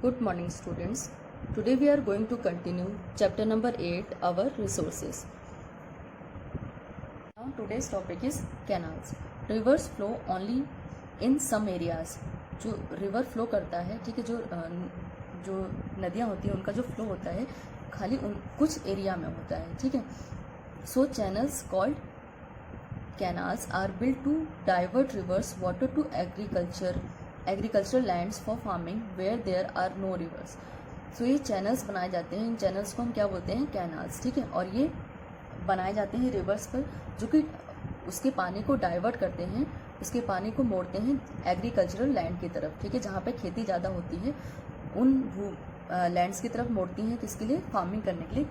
Good morning, students. Today we are going to continue chapter number 8, our resources. Now today's topic is canals. Rivers flow only in some areas. जो river flow करता है, ठीक है, जो नदियाँ होती हैं उनका जो फ्लो होता है खाली उन कुछ एरिया में होता है, ठीक है. So channels called canals are built to divert rivers water to agricultural lands for farming where there are no rivers. So ये चैनल्स बनाए जाते हैं. इन चैनल्स को हम क्या बोलते हैं? कैनाल्स, ठीक है. और ये बनाए जाते हैं रिवर्स पर, जो कि उसके पानी को डाइवर्ट करते हैं, उसके पानी को मोड़ते हैं एग्रीकल्चरल लैंड की तरफ, ठीक है, जहाँ पे खेती ज़्यादा होती है उन लैंड्स की तरफ मोड़ती हैं. किसके लिए? फार्मिंग करने के लिए,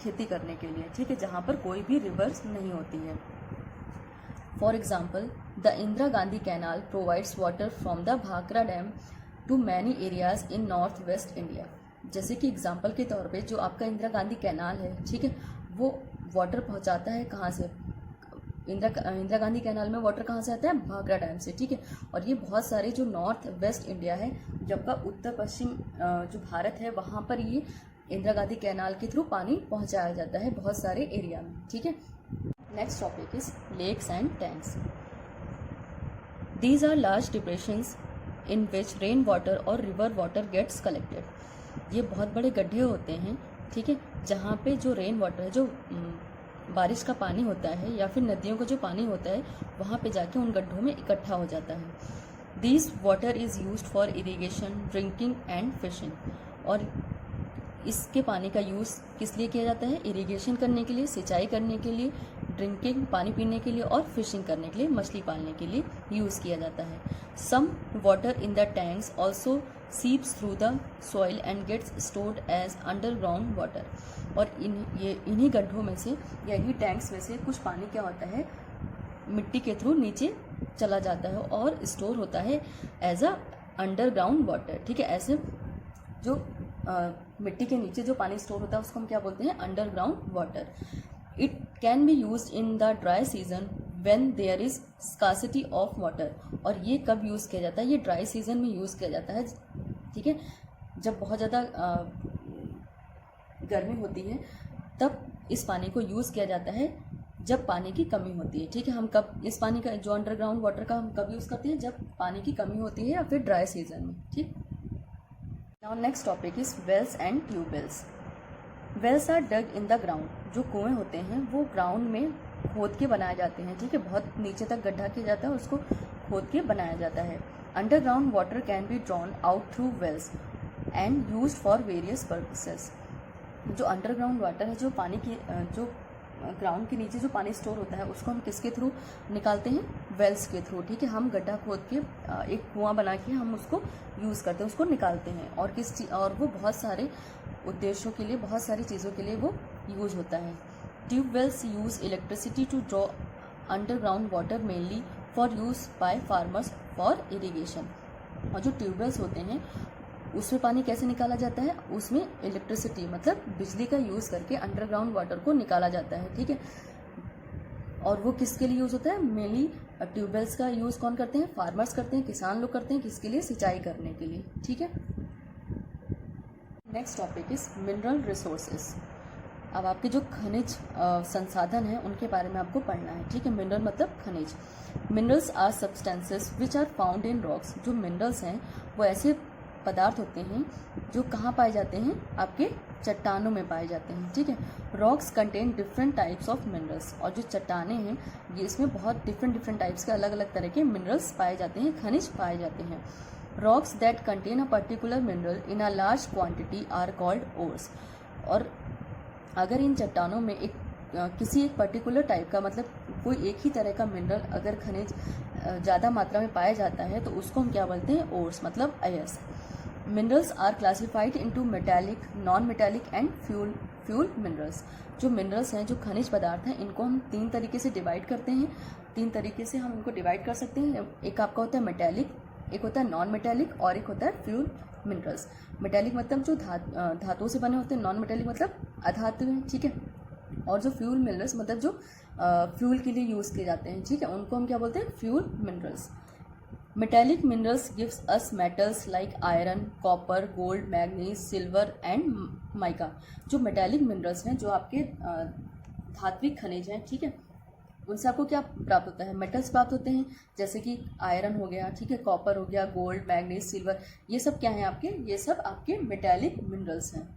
खेती करने के लिए, ठीक है, जहाँ पर कोई भी रिवर्स नहीं होती है. For example, the Indira Gandhi Canal provides water from the Bhakra Dam to many areas in northwest India. जैसे कि एग्जाम्पल के तौर पे जो आपका इंदिरा गांधी कैनाल है, ठीक है, वो वाटर पहुंचाता है कहाँ से? इंदिरा गांधी कैनाल में वाटर कहाँ से आता है? भाखड़ा डैम से, ठीक है. और ये बहुत सारे जो नॉर्थ वेस्ट इंडिया है, जबकि उत्तर पश्चिम जो भारत है वहाँ पर ये इंदिरा गांधी कैनाल के थ्रू पानी पहुँचाया जाता है बहुत सारे एरिया में, ठीक है. Next topic is lakes and tanks. These are large depressions in which rain water or river water gets collected. ये बहुत बड़े गड्ढे होते हैं, ठीक है, जहाँ पे जो रेन वाटर है, जो बारिश का पानी होता है या फिर नदियों का जो पानी होता है, वहाँ पे जाके उन गड्ढों में इकट्ठा हो जाता है. This water is used for irrigation, drinking and fishing. और इसके पानी का यूज़ किस लिए किया जाता है? इरिगेशन करने के लिए, सिंचाई करने के लिए, ड्रिंकिंग पानी पीने के लिए और फिशिंग करने के लिए, मछली पालने के लिए यूज़ किया जाता है. Some water in the tanks also seeps through the soil and gets stored as underground water. और इन्हीं गड्ढों में से या इन्हीं टैंक्स में से कुछ पानी क्या होता है? मिट्टी के थ्रू नीचे चला जाता है और स्टोर होता है एज अ अंडरग्राउंड वाटर, ठीक है. ऐसे जो मिट्टी के नीचे जो पानी स्टोर होता है उसको हम क्या बोलते हैं? Underground water. It can be used in the dry season when there is scarcity of water. और ये कब यूज़ किया जाता है? ये ड्राई सीजन में यूज़ किया जाता है, ठीक है, जब बहुत ज़्यादा गर्मी होती है तब इस पानी को यूज़ किया जाता है, जब पानी की कमी होती है, ठीक है. हम कब इस पानी का जो अंडरग्राउंड वाटर का हम कब यूज़ करते हैं? जब पानी की कमी होती है या फिर ड्राई सीजन में, ठीक. Now next topic is wells and tube wells. Wells are dug in the ground. जो कुएं होते हैं वो ग्राउंड में खोद के बनाए जाते हैं, ठीक है, बहुत नीचे तक गड्ढा किया जाता है, उसको खोद के बनाया जाता है. Underground water can be drawn out through wells and used for various purposes. जो अंडरग्राउंड वाटर है, जो पानी की जो ग्राउंड के नीचे जो पानी स्टोर होता है उसको हम किसके थ्रू निकालते हैं? वेल्स के थ्रू, ठीक है. हम गड्ढा खोद के एक कुआं बना के हम उसको यूज़ करते हैं, उसको निकालते हैं. और वो बहुत सारे उद्देश्यों के लिए, बहुत सारी चीज़ों के लिए वो यूज होता है. Tube wells use electricity to draw underground water mainly for use by farmers for irrigation. और जो ट्यूबवेल्स होते हैं उसमें पानी कैसे निकाला जाता है? उसमें इलेक्ट्रिसिटी मतलब बिजली का यूज़ करके अंडरग्राउंड वाटर को निकाला जाता है, ठीक है. और वो किसके लिए यूज़ होता है? मेनली ट्यूबवेल्स का यूज़ कौन करते हैं? फार्मर्स करते हैं, किसान लोग करते हैं. किसके लिए? सिंचाई करने के लिए, ठीक है. Next topic is mineral resources. अब आपके जो खनिज संसाधन हैं उनके बारे में आपको पढ़ना है, ठीक है. मिनरल मतलब खनिज. Minerals are substances which are found in rocks. जो मिनरल्स हैं वो ऐसे पदार्थ होते हैं जो कहाँ पाए जाते हैं? आपके चट्टानों में पाए जाते हैं, ठीक है. Rocks contain different types of minerals. और जो चट्टानें हैं ये इसमें बहुत डिफरेंट टाइप्स के अलग अलग तरह के मिनरल्स पाए जाते हैं, खनिज पाए जाते हैं. Rocks that contain a particular mineral in a large quantity are called ores. और अगर इन चट्टानों में किसी एक पर्टिकुलर टाइप का मतलब कोई एक ही तरह का मिनरल अगर खनिज ज़्यादा मात्रा में पाया जाता है तो उसको हम क्या बोलते हैं? ओर्स मतलब अयस. Minerals are classified into metallic, non metallic and fuel minerals. जो मिनरल्स हैं, जो खनिज पदार्थ हैं, इनको हम 3 तरीके से डिवाइड करते हैं. 3 तरीके से हम इनको डिवाइड कर सकते हैं. एक आपका होता है मेटालिक, एक होता है नॉन मेटालिक और एक होता है फ्यूल मिनरल्स. मेटालिक मतलब जो धातुओं से बने होते हैं, नॉन मेटालिक मतलब अधातु हैं, ठीक है. और जो फ्यूल मिनरल्स मतलब जो फ्यूल के लिए यूज़ किए जाते हैं, ठीक है, उनको हम क्या बोलते हैं? Fuel minerals. Metallic minerals gives us metals like iron, copper, gold, manganese, silver and mica. जो मेटेलिक मिनरल्स हैं, जो आपके धात्विक खनिज हैं, ठीक है, उनसे आपको क्या प्राप्त होता है? मेटल्स प्राप्त होते हैं, जैसे कि आयरन हो गया, ठीक है, कॉपर हो गया, गोल्ड, मैग्नीज, सिल्वर, ये सब क्या है आपके? ये सब आपके मेटेलिक मिनरल्स हैं।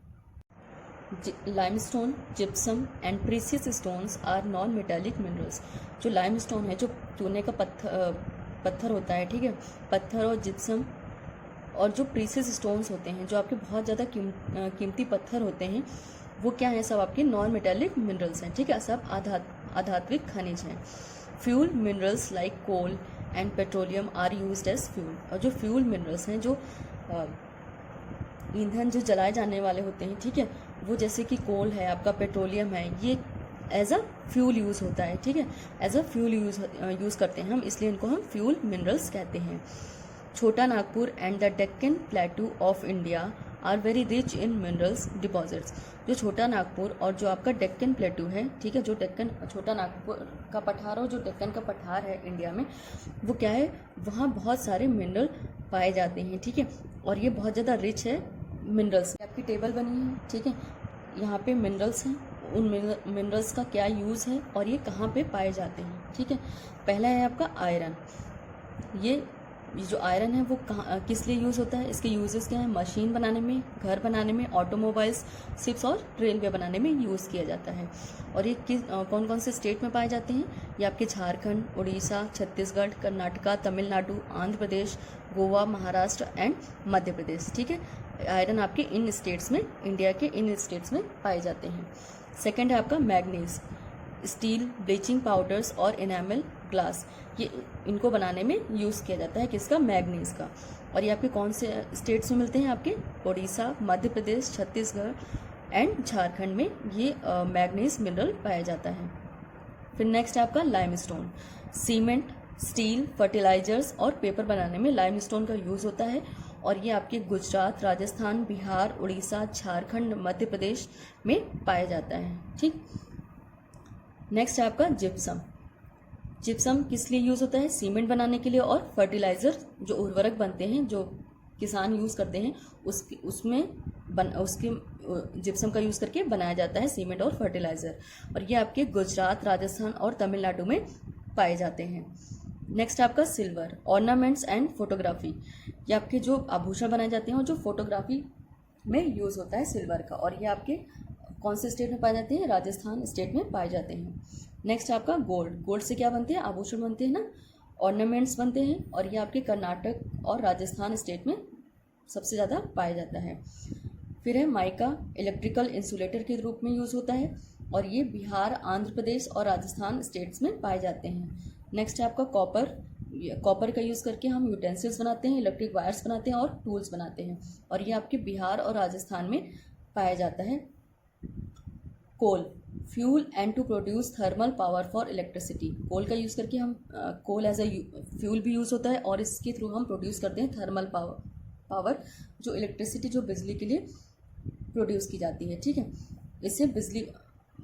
Limestone, gypsum and precious stones are non metallic minerals. जो लाइमस्टोन है, जो चूने का पत्थर होता है, ठीक है, पत्थर और जिप्सम और जो प्रीशियस स्टोन्स होते हैं, जो आपके बहुत ज़्यादा कीमती पत्थर होते हैं, वो क्या है? सब आपके नॉन मेटेलिक मिनरल्स हैं, ठीक है, सब आधात्विक खनिज हैं। Fuel minerals like coal and petroleum are used as fuel. और जो फ्यूल मिनरल्स हैं, जो ईंधन जो जलाए जाने वाले होते हैं, ठीक है, वो जैसे कि कोल है, आपका पेट्रोलियम है, ये एज अ फ्यूल यूज़ होता है, ठीक है, एज अ फ्यूल यूज़ करते हैं हम, इसलिए इनको हम फ्यूल मिनरल्स कहते हैं। Chota Nagpur and the Deccan plateau of India are very rich in minerals deposits. जो छोटा नागपुर और जो आपका डेक्कन प्लेटू है, ठीक है, जो डेक्कन छोटा नागपुर का पठार और जो डेक्कन का पठार है इंडिया में, वो क्या है? वहाँ बहुत सारे मिनरल पाए जाते हैं, ठीक है, और ये बहुत ज़्यादा रिच है मिनरल्स। आपकी टेबल बनी है, ठीक है, यहाँ पे मिनरल्स हैं, उन मिनरल्स का क्या यूज़ है और ये कहाँ पे पाए जाते हैं, ठीक है। पहला है आपका आयरन। ये जो आयरन है वो कहाँ किस लिए यूज़ होता है? इसके यूजेस क्या है? मशीन बनाने में, घर बनाने में, ऑटोमोबाइल्स, शिप्स और रेलवे बनाने में यूज़ किया जाता है। और ये कौन कौन से स्टेट में पाए जाते हैं? ये आपके झारखंड, उड़ीसा, छत्तीसगढ़, कर्नाटका, तमिलनाडु, आंध्र प्रदेश, गोवा, महाराष्ट्र एंड मध्य प्रदेश, ठीक है। आयरन आपके इन स्टेट्स में, इंडिया के इन स्टेट्स में पाए जाते हैं। सेकेंड है आपका मैग्नीज। स्टील, ब्लीचिंग पाउडर्स और इनामल ग्लास, ये इनको बनाने में यूज़ किया जाता है, किसका? मैग्नीज का। और ये आपके कौन से स्टेट्स में मिलते हैं? आपके उड़ीसा, मध्य प्रदेश, छत्तीसगढ़ एंड झारखंड में ये मैग्नीज मिनरल पाया जाता है। फिर नेक्स्ट है आपका लाइमस्टोन। सीमेंट, स्टील, फर्टिलाइजर्स और पेपर बनाने में लाइमस्टोन का यूज़ होता है, और ये आपके गुजरात, राजस्थान, बिहार, उड़ीसा, झारखंड, मध्य प्रदेश में पाया जाता है, ठीक। नेक्स्ट है आपका जिप्सम। जिप्सम किस लिए यूज़ होता है? सीमेंट बनाने के लिए, और फर्टिलाइज़र जो उर्वरक बनते हैं, जो किसान यूज़ करते हैं, उसके जिप्सम का यूज़ करके बनाया जाता है सीमेंट और फर्टिलाइज़र। और ये आपके गुजरात, राजस्थान और तमिलनाडु में पाए जाते हैं। नेक्स्ट आपका सिल्वर। ऑर्नामेंट्स एंड फोटोग्राफी, ये आपके जो आभूषण बनाए जाते हैं और जो फोटोग्राफी में यूज़ होता है सिल्वर का, और ये आपके कौन से स्टेट में पाए जाते हैं? राजस्थान स्टेट में पाए जाते हैं। नेक्स्ट आपका गोल्ड। गोल्ड से क्या बनते हैं? आभूषण बनते हैं ना, ऑर्नामेंट्स बनते हैं, और ये आपके कर्नाटक और राजस्थान स्टेट में सबसे ज़्यादा पाया जाता है। फिर है माइका। इलेक्ट्रिकल इंसुलेटर के रूप में यूज़ होता है, और ये बिहार, आंध्र प्रदेश और राजस्थान स्टेट्स में पाए जाते हैं। नेक्स्ट है आपका कॉपर। कॉपर का यूज़ करके हम यूटेंसिल्स बनाते हैं, इलेक्ट्रिक वायर्स बनाते हैं और टूल्स बनाते हैं, और ये आपके बिहार और राजस्थान में पाया जाता है। Coal. Fuel and to produce thermal power for electricity. Coal का यूज़ करके हम कोल एज अ फ्यूल भी यूज़ होता है, और इसके थ्रू हम प्रोड्यूस करते हैं थर्मल पावर, जो इलेक्ट्रिसिटी, जो बिजली के लिए प्रोड्यूस की जाती है, ठीक है, इससे बिजली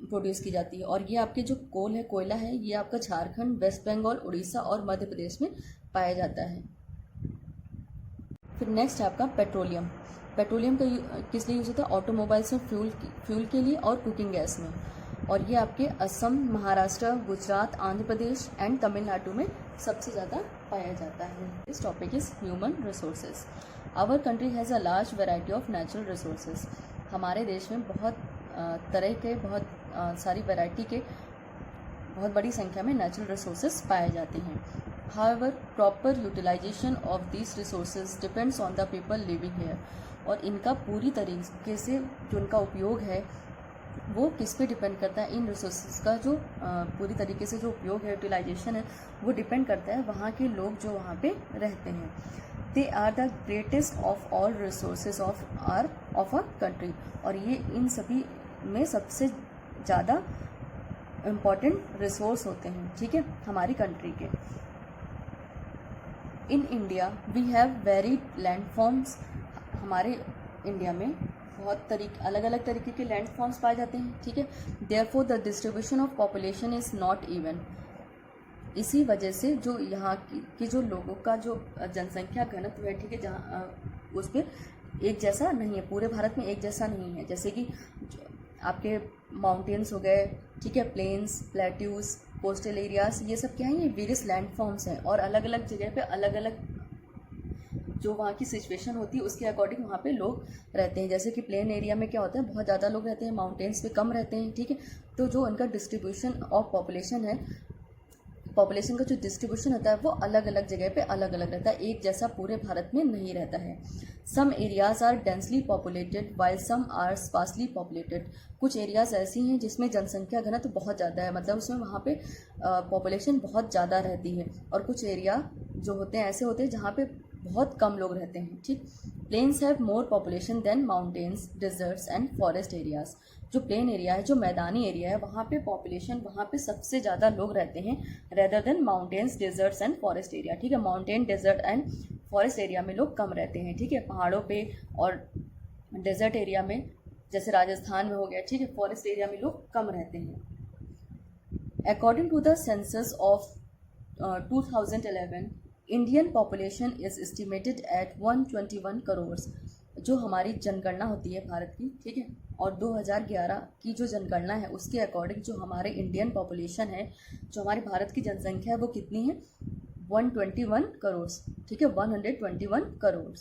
प्रोड्यूस की जाती है। और ये आपके जो कोल है, कोयला है, ये आपका झारखंड, वेस्ट बंगाल, उड़ीसा और मध्य प्रदेश में पाया जाता है। फिर नेक्स्ट है आपका पेट्रोलियम। पेट्रोलियम का किस लिए यूज़ होता है? ऑटोमोबाइल्स में फ्यूल के लिए और कुकिंग गैस में, और ये आपके असम, महाराष्ट्र, गुजरात, आंध्र प्रदेश एंड तमिलनाडु में सबसे ज़्यादा पाया जाता है। This topic is human resources. Our country has a large variety of natural resources. हमारे देश में बहुत तरह के, बहुत सारी वैरायटी के, बहुत बड़ी संख्या में नेचुरल रिसोर्सेज पाए जाते हैं। However, proper utilization of these resources depends on the people living here. और इनका पूरी तरीके से जो इनका उपयोग है वो किस पे डिपेंड करता है? इन रिसोर्सेज का जो पूरी तरीके से जो उपयोग है, यूटिलाइजेशन है, वो डिपेंड करता है वहाँ के लोग जो वहाँ पे रहते हैं। They are the greatest of all resources of a country. और ये इन सभी में सबसे ज़्यादा इम्पॉर्टेंट रिसोर्स होते हैं, ठीक है, हमारी कंट्री के। In India we have varied landforms. हमारे इंडिया में बहुत अलग अलग तरीके के लैंडफॉर्म्स पाए जाते हैं, ठीक है। Therefore the distribution of population is not even. इसी वजह से जो यहाँ की जो लोगों का जो जनसंख्या घनत्व है, ठीक है, जहाँ उस पर एक जैसा नहीं है, पूरे भारत में एक जैसा नहीं है। जैसे कि आपके माउंटेन्स हो गए, ठीक है, प्लेन्स, प्लेट्यूज, कोस्टल एरियाज, ये सब क्या है, ये वेरियस लैंडफॉर्म्स हैं और अलग अलग जगह पे अलग अलग जो वहाँ की सिचुएशन होती है उसके अकॉर्डिंग वहाँ पे लोग रहते हैं। जैसे कि प्लेन एरिया में क्या होता है, बहुत ज़्यादा लोग रहते हैं, माउंटेन्स पे कम रहते हैं, ठीक है। तो जो उनका डिस्ट्रीब्यूशन ऑफ पॉपुलेशन है, पॉपुलेशन का जो डिस्ट्रीब्यूशन होता है वो अलग अलग जगह पे अलग अलग रहता है, एक जैसा पूरे भारत में नहीं रहता है। Some areas are densely populated while some are sparsely populated. कुछ एरियाज ऐसी हैं जिसमें जनसंख्या घनत्व तो बहुत ज़्यादा है, मतलब उसमें वहाँ पे पॉपुलेशन बहुत ज़्यादा रहती है, और कुछ एरिया जो होते हैं ऐसे होते हैं जहाँ पे बहुत कम लोग रहते हैं, ठीक। Plains have more population than mountains, deserts and forest areas. जो प्लेन एरिया है, जो मैदानी एरिया है, वहाँ पे पॉपुलेशन, वहाँ पे सबसे ज़्यादा लोग रहते हैं rather than mountains, deserts and forest area, ठीक है। Mountain, desert and forest area में लोग कम रहते हैं, ठीक है, पहाड़ों पे और डेजर्ट एरिया में जैसे राजस्थान में हो गया, ठीक है, फॉरेस्ट एरिया में लोग कम रहते हैं। According to the census of 2011 Indian population is estimated at 121 crore. जो हमारी जनगणना होती है भारत की, ठीक है, और 2011 की जो जनगणना है उसके अकॉर्डिंग जो हमारे इंडियन पॉपुलेशन है, जो हमारे भारत की जनसंख्या है वो कितनी है, 121 करोड़, ठीक है, 121 crore.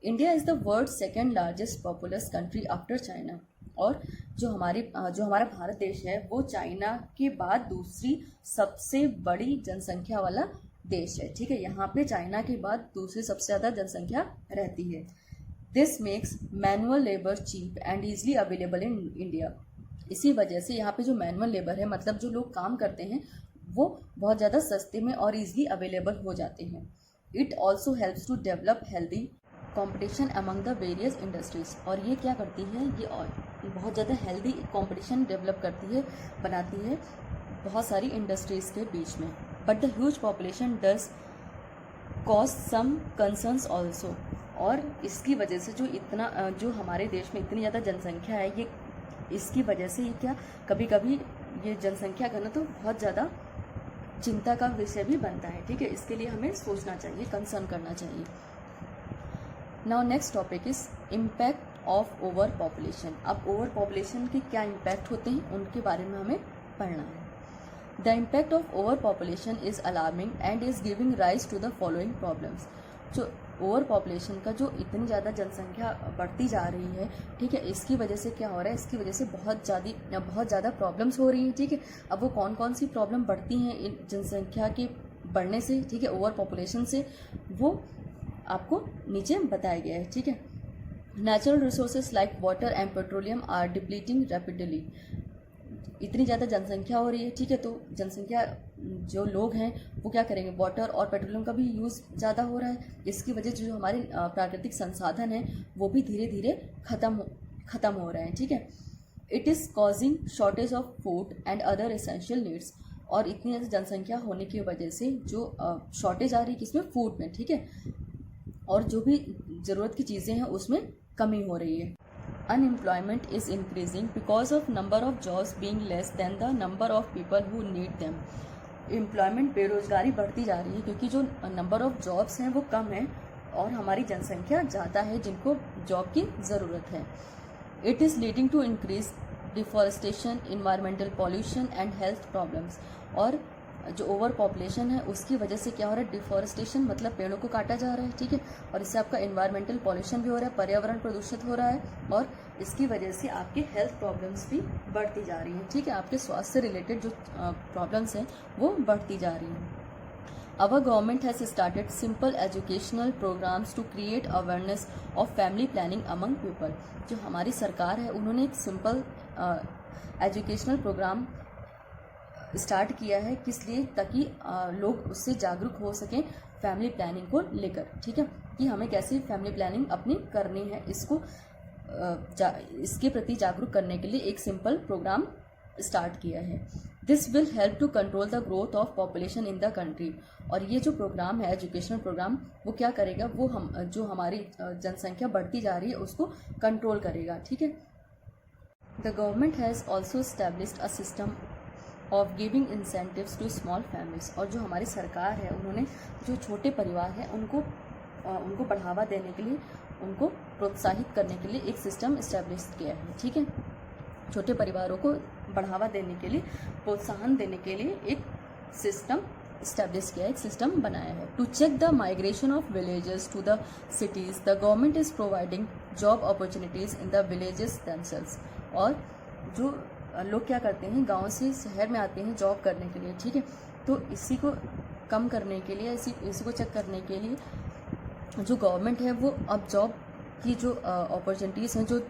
India is the world second largest populace country after China. और जो हमारा भारत देश है वो चाइना के बाद दूसरी सबसे बड़ी जनसंख्या वाला देश है, ठीक है। यहाँ पे चाइना के बाद दूसरी सबसे ज़्यादा जनसंख्या रहती है। This makes manual labour cheap and easily available in India. इसी वजह से यहाँ पे जो मैनुअल लेबर है, मतलब जो लोग काम करते हैं, वो बहुत ज़्यादा सस्ते में और ईजिली अवेलेबल हो जाते हैं। It also helps to develop healthy competition among the various industries. और ये क्या करती है, ये बहुत ज़्यादा हेल्दी कंपटीशन डेवलप करती है, बनाती है बहुत सारी इंडस्ट्रीज़ के बीच में। But the huge population does cause some concerns also. और इसकी वजह से जो हमारे देश में इतनी ज़्यादा जनसंख्या है, ये इसकी वजह से ये क्या कभी कभी ये जनसंख्या घनत्व तो बहुत ज़्यादा चिंता का विषय भी बनता है, ठीक है। इसके लिए हमें सोचना चाहिए, कंसर्न करना चाहिए। Now next topic is impact of over population. अब ओवर पॉपुलेशन के क्या इम्पैक्ट होते हैं उनके बारे में हमें पढ़ना है। The impact of over population is alarming and is giving rise to the following problems. जो ओवर पॉपुलेशन का जो इतनी ज़्यादा जनसंख्या बढ़ती जा रही है, ठीक है, इसकी वजह से क्या हो रहा है, इसकी वजह से बहुत ज़्यादा प्रॉब्लम्स हो रही हैं, ठीक है। अब वो कौन कौन सी प्रॉब्लम बढ़ती हैं इन जनसंख्या के बढ़ने से, ठीक है, ओवर पॉपुलेशन से, वो आपको नीचे बताया गया है, ठीक है। Natural resources like water and petroleum are depleting rapidly. इतनी ज़्यादा जनसंख्या हो रही है, ठीक है, तो जनसंख्या जो लोग हैं वो क्या करेंगे, वाटर और पेट्रोलियम का भी यूज़ ज़्यादा हो रहा है। इसकी वजह से जो हमारे प्राकृतिक संसाधन हैं वो भी धीरे धीरे ख़त्म हो रहे हैं, ठीक है। It is causing shortage of food and other essential needs. और इतनी ज़्यादा जनसंख्या होने की वजह से जो शॉर्टेज आ रही है किसमें, फूड में, ठीक है, और जो भी ज़रूरत की चीज़ें हैं उसमें कमी हो रही है। Unemployment is increasing because of number of jobs being less than the number of people who need them. Employment, बेरोजगारी बढ़ती जा रही है क्योंकि जो नंबर ऑफ जॉब्स हैं वो कम है और हमारी जनसंख्या ज़्यादा है जिनको जॉब की ज़रूरत है। It is leading to increase deforestation, environmental pollution and health problems. और जो ओवर पॉपुलेशन है उसकी वजह से क्या हो रहा है, डिफॉरेस्टेशन मतलब पेड़ों को काटा जा रहा है, ठीक है, और इससे आपका इन्वायरमेंटल पॉल्यूशन भी हो रहा है, पर्यावरण प्रदूषित हो रहा है, और इसकी वजह से आपकी हेल्थ प्रॉब्लम्स भी बढ़ती जा रही हैं, ठीक है, आपके स्वास्थ्य से रिलेटेड जो प्रॉब्लम्स हैं वो बढ़ती जा रही हैं। Our government has started simple educational programs to create awareness of family planning among people. जो हमारी सरकार है उन्होंने एक सिंपल एजुकेशनल प्रोग्राम स्टार्ट किया है, किस लिए, ताकि लोग उससे जागरूक हो सकें फैमिली प्लानिंग को लेकर, ठीक है, कि हमें कैसे फैमिली प्लानिंग अपनी करनी है। इसके प्रति जागरूक करने के लिए एक सिंपल प्रोग्राम स्टार्ट किया है। This will help to control the growth of population in the country. और ये जो प्रोग्राम है एजुकेशनल प्रोग्राम, वो क्या करेगा, वो जो हमारी जनसंख्या बढ़ती जा रही है उसको कंट्रोल करेगा, ठीक है। The government has also established a system of giving incentives to small families, और जो हमारी सरकार है उन्होंने जो छोटे परिवार हैं उनको बढ़ावा देने के लिए, उनको प्रोत्साहित करने के लिए एक सिस्टम इस्टेब्लिश किया है। ठीक है, छोटे परिवारों को बढ़ावा देने के लिए, प्रोत्साहन देने के लिए एक सिस्टम इस्टेब्लिश किया है, एक सिस्टम बनाया है। To check the migration of villages to the cities the government is providing job opportunities in the villages themselves. और जो लोग क्या करते हैं, गांव से शहर में आते हैं जॉब करने के लिए। ठीक है, तो इसी को कम करने के लिए, इसी को चेक करने के लिए जो गवर्नमेंट है वो अब जॉब की जो अपॉर्चुनिटीज़ हैं, जो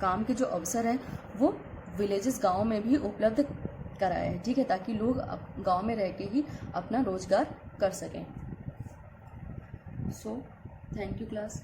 काम के जो अवसर हैं, वो विलेजेस गांव में भी उपलब्ध कराया है। ठीक है, ताकि लोग गांव में रह के ही अपना रोजगार कर सकें। So thank you class.